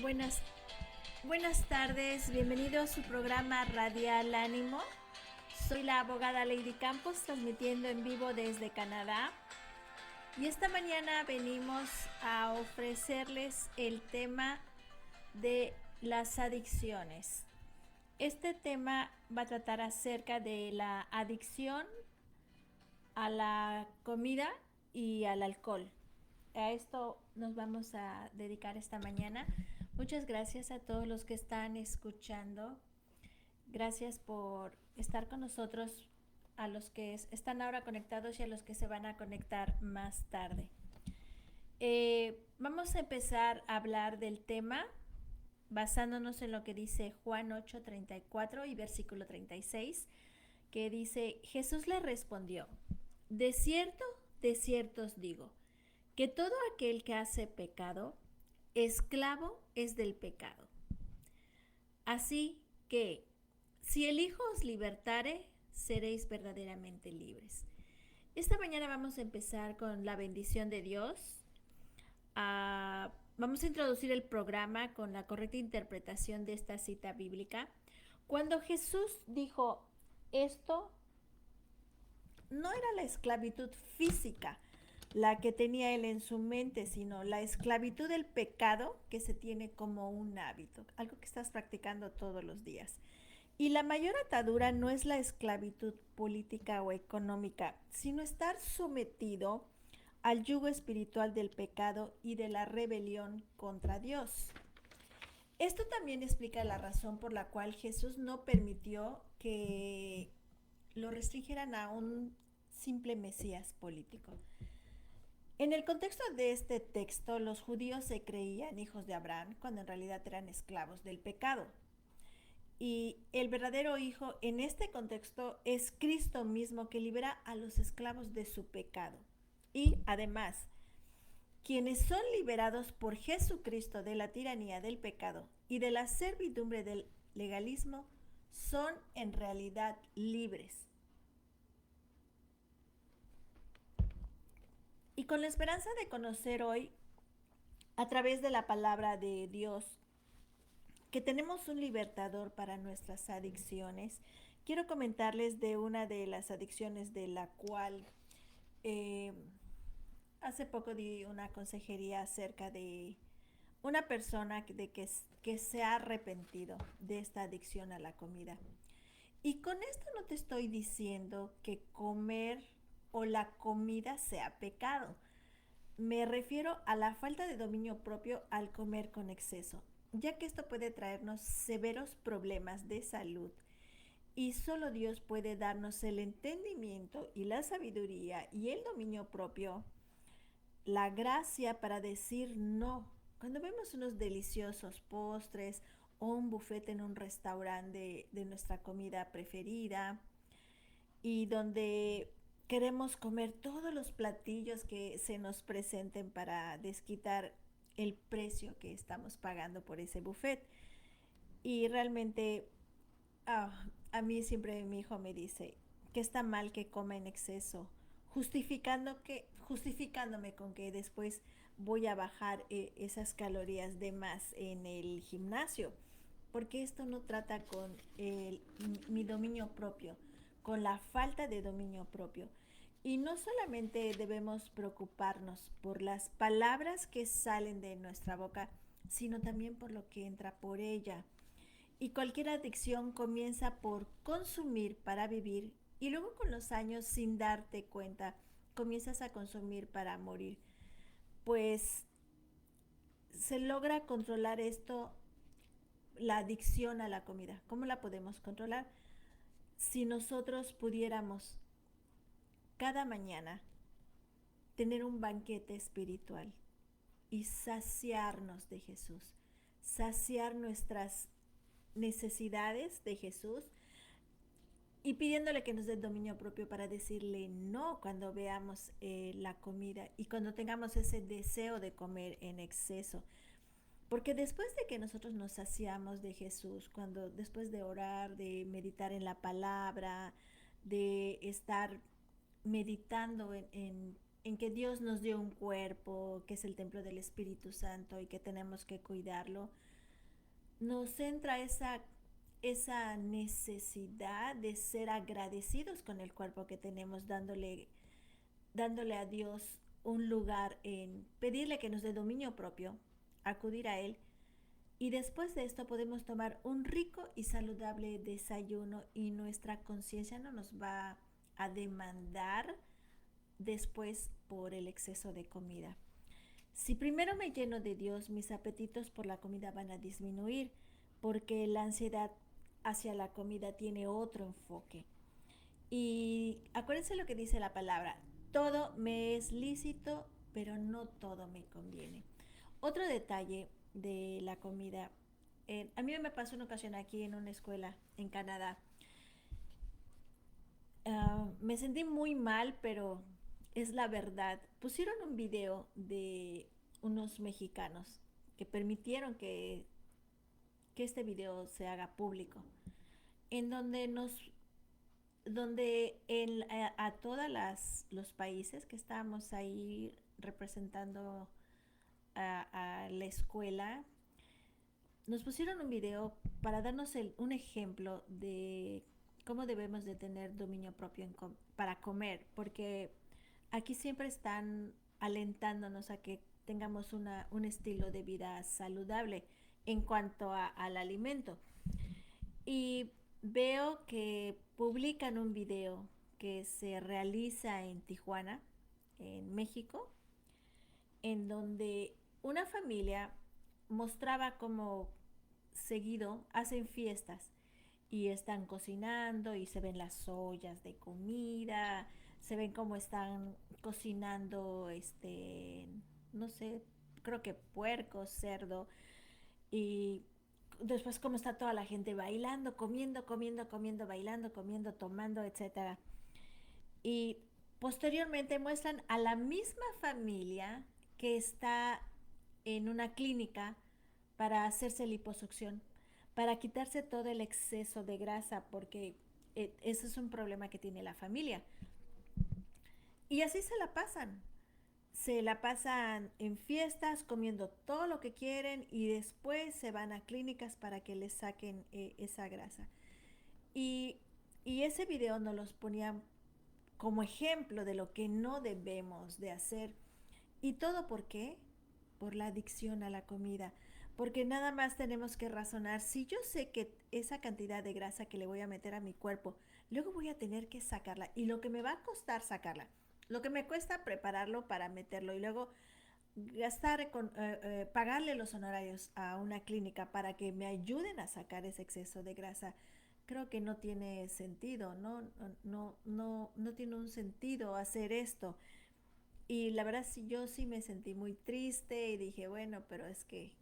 Buenas, buenas tardes, bienvenido a su programa Radial Ánimo. Soy la abogada Lady Campos, transmitiendo en vivo desde Canadá. Y esta mañana venimos a ofrecerles el tema de las adicciones. Este tema va a tratar acerca de la adicción a la comida y al alcohol. A esto nos vamos a dedicar esta mañana. Muchas gracias a todos los que están escuchando. Gracias por estar con nosotros, a los que están ahora conectados y a los que se van a conectar más tarde. Vamos a empezar a hablar del tema basándonos en lo que dice Juan 8:34 y versículo 36, que dice: Jesús le respondió, de cierto os digo, que todo aquel que hace pecado, esclavo es del pecado. Así que, si el Hijo os libertare, seréis verdaderamente libres. Esta mañana vamos a empezar con la bendición de Dios. Vamos a introducir el programa con la correcta interpretación de esta cita bíblica. Cuando Jesús dijo esto, no era la esclavitud física la que tenía él en su mente, sino la esclavitud del pecado que se tiene como un hábito, algo que estás practicando todos los días. Y la mayor atadura no es la esclavitud política o económica, sino estar sometido al yugo espiritual del pecado y de la rebelión contra Dios. Esto también explica la razón por la cual Jesús no permitió que lo restringieran a un simple Mesías político. En el contexto de este texto, los judíos se creían hijos de Abraham cuando en realidad eran esclavos del pecado. Y el verdadero hijo en este contexto es Cristo mismo, que libera a los esclavos de su pecado. Y además, quienes son liberados por Jesucristo de la tiranía del pecado y de la servidumbre del legalismo son en realidad libres. Y con la esperanza de conocer hoy, a través de la palabra de Dios, que tenemos un libertador para nuestras adicciones, quiero comentarles de una de las adicciones de la cual eh, hace poco di una consejería acerca de una persona que se ha arrepentido de esta adicción a la comida. Y con esto no te estoy diciendo que comer o la comida sea pecado. Me refiero a la falta de dominio propio al comer con exceso, ya que esto puede traernos severos problemas de salud y solo Dios puede darnos el entendimiento y la sabiduría y el dominio propio, la gracia para decir no. Cuando vemos unos deliciosos postres o un buffet en un restaurante de nuestra comida preferida y donde queremos comer todos los platillos que se nos presenten para desquitar el precio que estamos pagando por ese buffet. Y realmente a mí siempre mi hijo me dice que está mal que coma en exceso, justificándome con que después voy a bajar esas calorías de más en el gimnasio, porque esto no trata con mi dominio propio, con la falta de dominio propio. Y no solamente debemos preocuparnos por las palabras que salen de nuestra boca, sino también por lo que entra por ella. Y cualquier adicción comienza por consumir para vivir y luego con los años, sin darte cuenta, comienzas a consumir para morir. Pues se logra controlar esto, la adicción a la comida. ¿Cómo la podemos controlar? Si nosotros pudiéramos cada mañana tener un banquete espiritual y saciarnos de Jesús, saciar nuestras necesidades de Jesús y pidiéndole que nos dé dominio propio para decirle no cuando veamos la comida y cuando tengamos ese deseo de comer en exceso. Porque después de que nosotros nos saciamos de Jesús, cuando después de orar, de meditar en la palabra, de estar meditando en que Dios nos dio un cuerpo, que es el templo del Espíritu Santo y que tenemos que cuidarlo, nos entra esa necesidad de ser agradecidos con el cuerpo que tenemos, dándole a Dios un lugar en pedirle que nos dé dominio propio, acudir a Él. Y después de esto podemos tomar un rico y saludable desayuno y nuestra conciencia no nos va a demandar después por el exceso de comida. Si primero me lleno de Dios, mis apetitos por la comida van a disminuir, porque la ansiedad hacia la comida tiene otro enfoque. Y acuérdense lo que dice la palabra, todo me es lícito, pero no todo me conviene. Otro detalle de la comida, a mí me pasó una ocasión aquí en una escuela en Canadá. Me sentí muy mal, pero es la verdad. Pusieron un video de unos mexicanos que permitieron que este video se haga público, en donde a todas los países que estábamos ahí representando a la escuela, nos pusieron un video para darnos un ejemplo de cómo debemos de tener dominio propio para comer, porque aquí siempre están alentándonos a que tengamos un estilo de vida saludable en cuanto al alimento. Y veo que publican un video que se realiza en Tijuana, en México, en donde una familia mostraba cómo seguido hacen fiestas y están cocinando y se ven las ollas de comida, se ven cómo están cocinando, no sé, creo que puerco, cerdo, y después cómo está toda la gente bailando, comiendo, comiendo, comiendo, bailando, comiendo, tomando, etcétera. Y posteriormente muestran a la misma familia que está en una clínica para hacerse liposucción, para quitarse todo el exceso de grasa, porque ese es un problema que tiene la familia. Y así se la pasan en fiestas, comiendo todo lo que quieren y después se van a clínicas para que les saquen esa grasa. Y, y ese video nos los ponía como ejemplo de lo que no debemos de hacer. ¿Y todo por qué? Por la adicción a la comida. Porque nada más tenemos que razonar, si yo sé que esa cantidad de grasa que le voy a meter a mi cuerpo, luego voy a tener que sacarla y lo que me va a costar sacarla, lo que me cuesta prepararlo para meterlo y luego pagarle los honorarios a una clínica para que me ayuden a sacar ese exceso de grasa, creo que no tiene sentido, no tiene un sentido hacer esto. Y la verdad sí, yo sí me sentí muy triste y dije, bueno, pero es que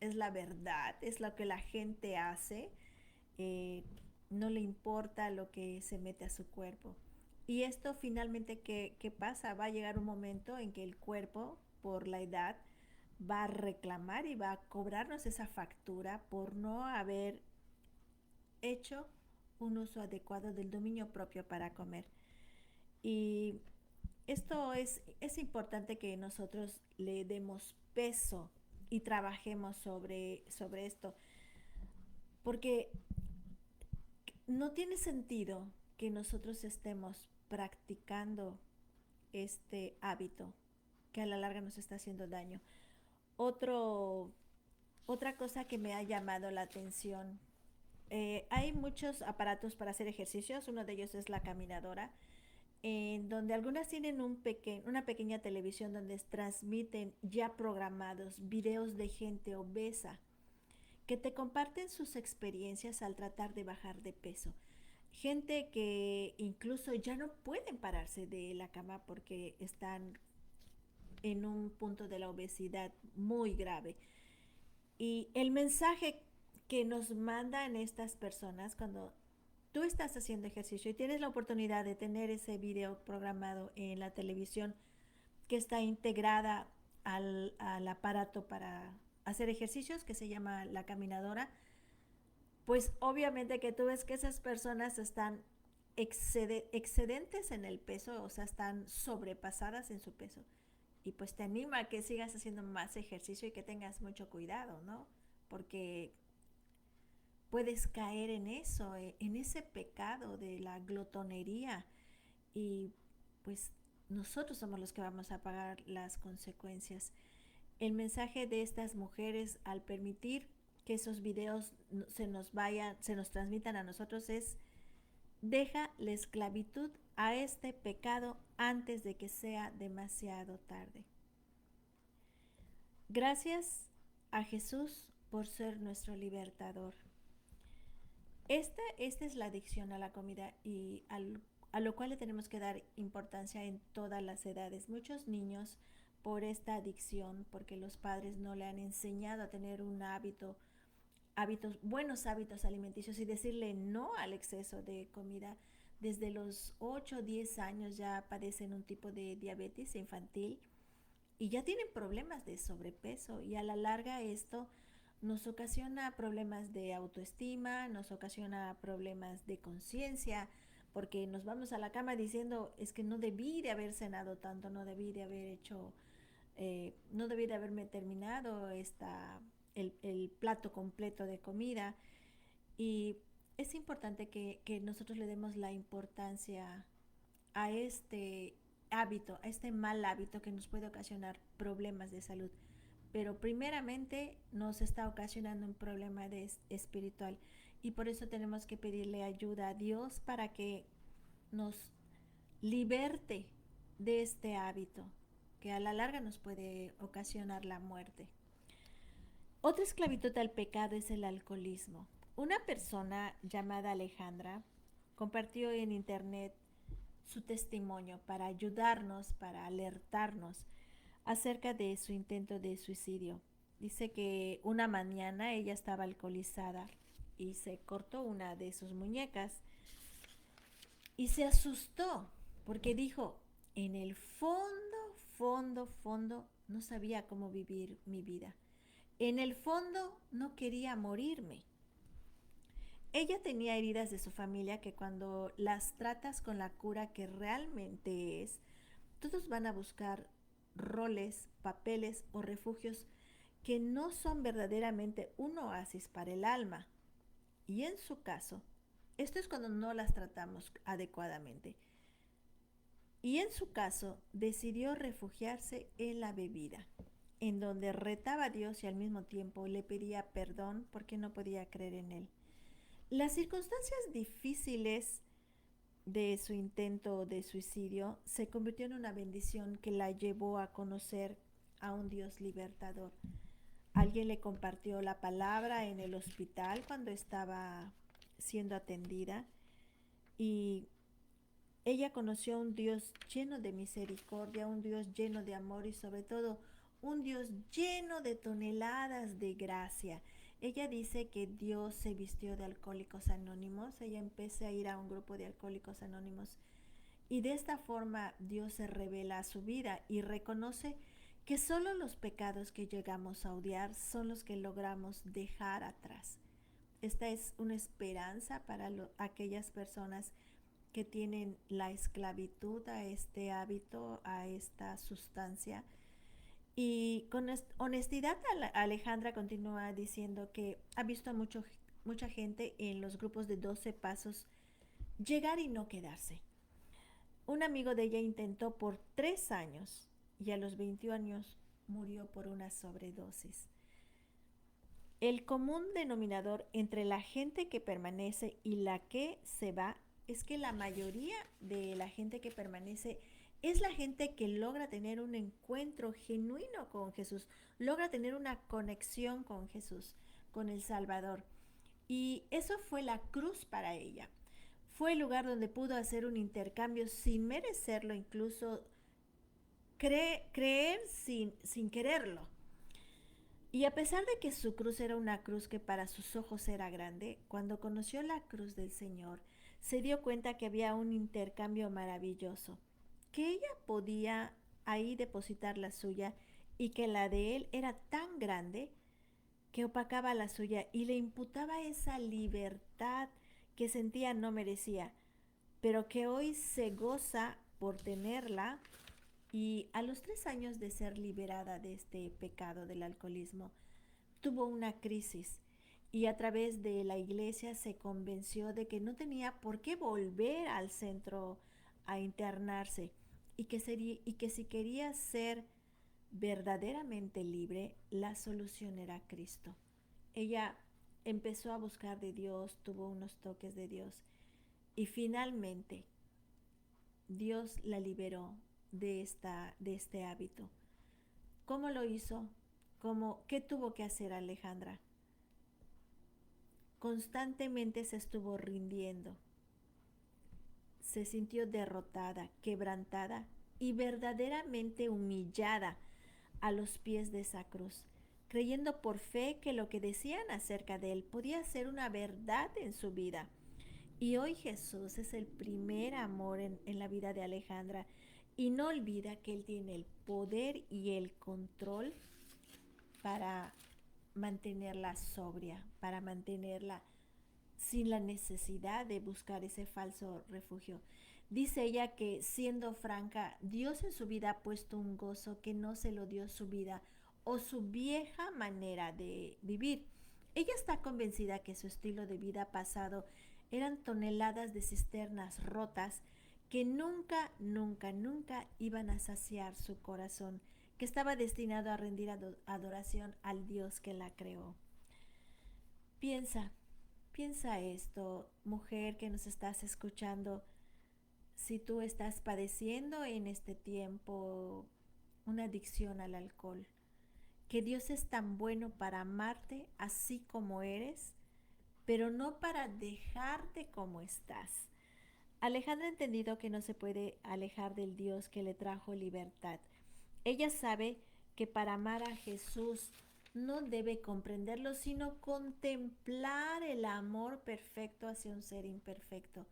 es la verdad, es lo que la gente hace, eh, no le importa lo que se mete a su cuerpo. Y esto finalmente, ¿qué pasa? Va a llegar un momento en que el cuerpo, por la edad, va a reclamar y va a cobrarnos esa factura por no haber hecho un uso adecuado del dominio propio para comer. Y esto es importante que nosotros le demos peso y trabajemos sobre esto, porque no tiene sentido que nosotros estemos practicando este hábito que a la larga nos está haciendo daño. Otro, Otra cosa que me ha llamado la atención, hay muchos aparatos para hacer ejercicios, uno de ellos es la caminadora, en donde algunas tienen una pequeña televisión donde transmiten ya programados videos de gente obesa que te comparten sus experiencias al tratar de bajar de peso. Gente que incluso ya no pueden pararse de la cama porque están en un punto de la obesidad muy grave. Y el mensaje que nos mandan estas personas cuando tú estás haciendo ejercicio y tienes la oportunidad de tener ese video programado en la televisión que está integrada al aparato para hacer ejercicios que se llama la caminadora, pues obviamente que tú ves que esas personas están excedentes en el peso, o sea, están sobrepasadas en su peso. Y pues te anima a que sigas haciendo más ejercicio y que tengas mucho cuidado, ¿no? Porque puedes caer en eso, en ese pecado de la glotonería y pues nosotros somos los que vamos a pagar las consecuencias. El mensaje de estas mujeres al permitir que esos videos se nos transmitan a nosotros es: deja la esclavitud a este pecado antes de que sea demasiado tarde. Gracias a Jesús por ser nuestro libertador. Esta es la adicción a la comida y a lo cual le tenemos que dar importancia en todas las edades. Muchos niños, por esta adicción, porque los padres no le han enseñado a tener un buenos hábitos alimenticios y decirle no al exceso de comida, desde los 8 o 10 años ya padecen un tipo de diabetes infantil y ya tienen problemas de sobrepeso, y a la larga esto nos ocasiona problemas de autoestima, nos ocasiona problemas de conciencia, porque nos vamos a la cama diciendo: es que no debí de haber cenado tanto, no debí de haber no debí de haberme terminado el plato completo de comida. Y es importante que nosotros le demos la importancia a este hábito, a este mal hábito que nos puede ocasionar problemas de salud. Pero primeramente nos está ocasionando un problema espiritual, y por eso tenemos que pedirle ayuda a Dios para que nos liberte de este hábito que a la larga nos puede ocasionar la muerte. Otra esclavitud al pecado es el alcoholismo. Una persona llamada Alejandra compartió en internet su testimonio para ayudarnos, para alertarnos acerca de su intento de suicidio. Dice que una mañana ella estaba alcoholizada y se cortó una de sus muñecas y se asustó porque dijo: en el fondo, no sabía cómo vivir mi vida. En el fondo no quería morirme. Ella tenía heridas de su familia que cuando las tratas con la cura que realmente es, todos van a buscar roles, papeles o refugios que no son verdaderamente un oasis para el alma. Y en su caso, esto es cuando no las tratamos adecuadamente. Y en su caso, decidió refugiarse en la bebida, en donde retaba a Dios y al mismo tiempo le pedía perdón porque no podía creer en él. Las circunstancias difíciles de su intento de suicidio se convirtió en una bendición que la llevó a conocer a un Dios libertador. Alguien le compartió la palabra en el hospital cuando estaba siendo atendida, y ella conoció a un Dios lleno de misericordia, un Dios lleno de amor y sobre todo un Dios lleno de toneladas de gracia. Ella dice que Dios se vistió de Alcohólicos Anónimos. Ella empezó a ir a un grupo de Alcohólicos Anónimos y de esta forma Dios se revela a su vida y reconoce que solo los pecados que llegamos a odiar son los que logramos dejar atrás. Esta es una esperanza para aquellas personas que tienen la esclavitud a este hábito, a esta sustancia. Y con honestidad, Alejandra continúa diciendo que ha visto a mucha gente en los grupos de 12 pasos llegar y no quedarse. Un amigo de ella intentó por 3 años y a los 21 años murió por una sobredosis. El común denominador entre la gente que permanece y la que se va es que la mayoría de la gente que permanece es la gente que logra tener un encuentro genuino con Jesús, logra tener una conexión con Jesús, con el Salvador. Y eso fue la cruz para ella. Fue el lugar donde pudo hacer un intercambio sin merecerlo, incluso creer sin quererlo. Y a pesar de que su cruz era una cruz que para sus ojos era grande, cuando conoció la cruz del Señor, se dio cuenta que había un intercambio maravilloso, que ella podía ahí depositar la suya y que la de él era tan grande que opacaba la suya y le imputaba esa libertad que sentía no merecía, pero que hoy se goza por tenerla. Y a los 3 años de ser liberada de este pecado del alcoholismo, tuvo una crisis y a través de la iglesia se convenció de que no tenía por qué volver al centro a internarse y que si quería ser verdaderamente libre, la solución era Cristo. Ella empezó a buscar de Dios, tuvo unos toques de Dios y finalmente Dios la liberó de este hábito. ¿Cómo lo hizo? ¿Qué tuvo que hacer Alejandra? Constantemente se estuvo rindiendo, se sintió derrotada, quebrantada y verdaderamente humillada a los pies de esa cruz, creyendo por fe que lo que decían acerca de él podía ser una verdad en su vida. Y hoy Jesús es el primer amor en la vida de Alejandra y no olvida que Él tiene el poder y el control para mantenerla sobria, para mantenerla sin la necesidad de buscar ese falso refugio. Dice ella que, siendo franca, Dios en su vida ha puesto un gozo que no se lo dio su vida o su vieja manera de vivir. Ella está convencida que su estilo de vida pasado eran toneladas de cisternas rotas que nunca, nunca, nunca iban a saciar su corazón, que estaba destinado a rendir adoración al Dios que la creó. Piensa, piensa esto, mujer que nos estás escuchando, si tú estás padeciendo en este tiempo una adicción al alcohol, que Dios es tan bueno para amarte así como eres, pero no para dejarte como estás. Alejandra ha entendido que no se puede alejar del Dios que le trajo libertad. Ella sabe que para amar a Jesús no debe comprenderlo, sino contemplar el amor perfecto hacia un ser imperfecto,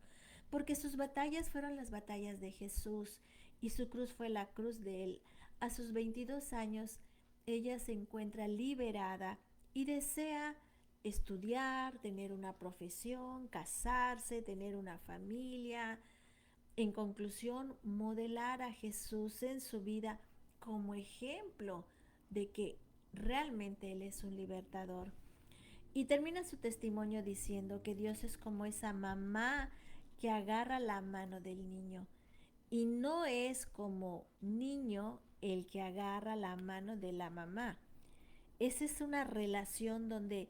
porque sus batallas fueron las batallas de Jesús y su cruz fue la cruz de él. A sus 22 años, ella se encuentra liberada y desea estudiar, tener una profesión, casarse, tener una familia. En conclusión, modelar a Jesús en su vida como ejemplo de que realmente Él es un libertador. Y termina su testimonio diciendo que Dios es como esa mamá que agarra la mano del niño y no es como niño el que agarra la mano de la mamá. Esa es una relación donde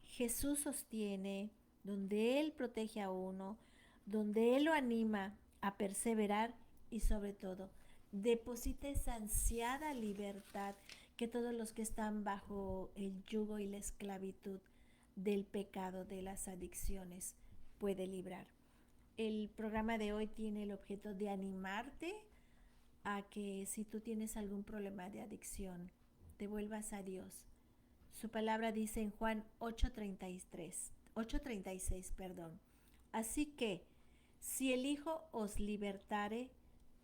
Jesús sostiene, donde Él protege a uno, donde Él lo anima a perseverar y sobre todo deposita esa ansiada libertad que todos los que están bajo el yugo y la esclavitud del pecado, de las adicciones, puede librar. El programa de hoy tiene el objeto de animarte a que si tú tienes algún problema de adicción, te vuelvas a Dios. Su palabra dice en Juan 8:36, perdón. Así que, si el Hijo os libertare,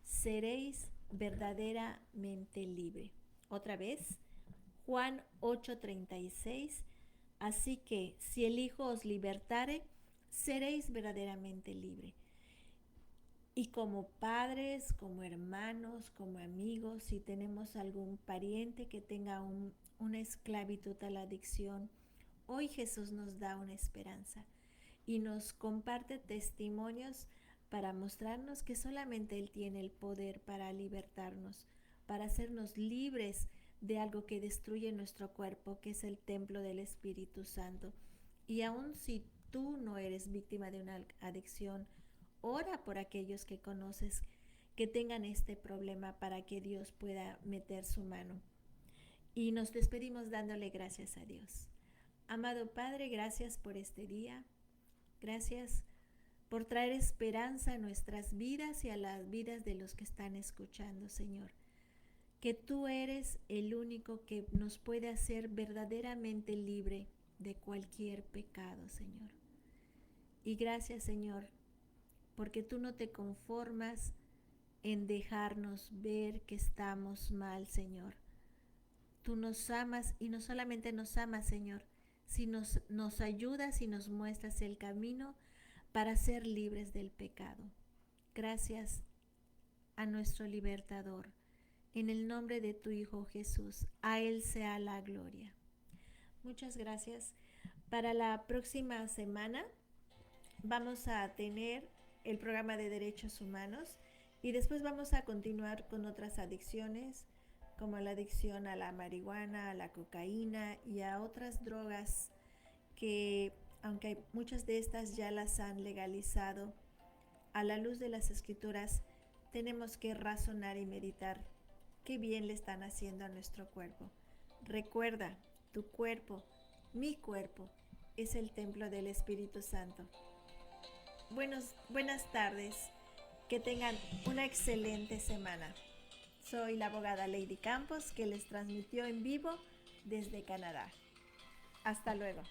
seréis verdaderamente libre. Otra vez, Juan 8:36. Así que, si el Hijo os libertare, seréis verdaderamente libre. Y como padres, como hermanos, como amigos, si tenemos algún pariente que tenga una esclavitud a la adicción, hoy Jesús nos da una esperanza y nos comparte testimonios para mostrarnos que solamente Él tiene el poder para libertarnos, para hacernos libres de algo que destruye nuestro cuerpo, que es el templo del Espíritu Santo. Y aun si tú no eres víctima de una adicción, ora por aquellos que conoces que tengan este problema para que Dios pueda meter su mano. Y nos despedimos dándole gracias a Dios. Amado Padre, gracias por este día. Gracias por traer esperanza a nuestras vidas y a las vidas de los que están escuchando, Señor. Que tú eres el único que nos puede hacer verdaderamente libre de cualquier pecado, Señor. Y gracias, Señor, porque tú no te conformas en dejarnos ver que estamos mal, Señor. Tú nos amas y no solamente nos amas, Señor, sino nos ayudas y nos muestras el camino para ser libres del pecado. Gracias a nuestro libertador. En el nombre de tu Hijo Jesús, a Él sea la gloria. Muchas gracias Para la próxima semana vamos a tener el programa de derechos humanos y después vamos a continuar con otras adicciones como la adicción a la marihuana, a la cocaína y a otras drogas que, aunque muchas de estas ya las han legalizado, a la luz de las escrituras tenemos que razonar y meditar qué bien le están haciendo a nuestro cuerpo. Recuerda, tu cuerpo, mi cuerpo, es el templo del Espíritu Santo. Buenas tardes, que tengan una excelente semana. Soy la abogada Lady Campos que les transmitió en vivo desde Canadá. Hasta luego.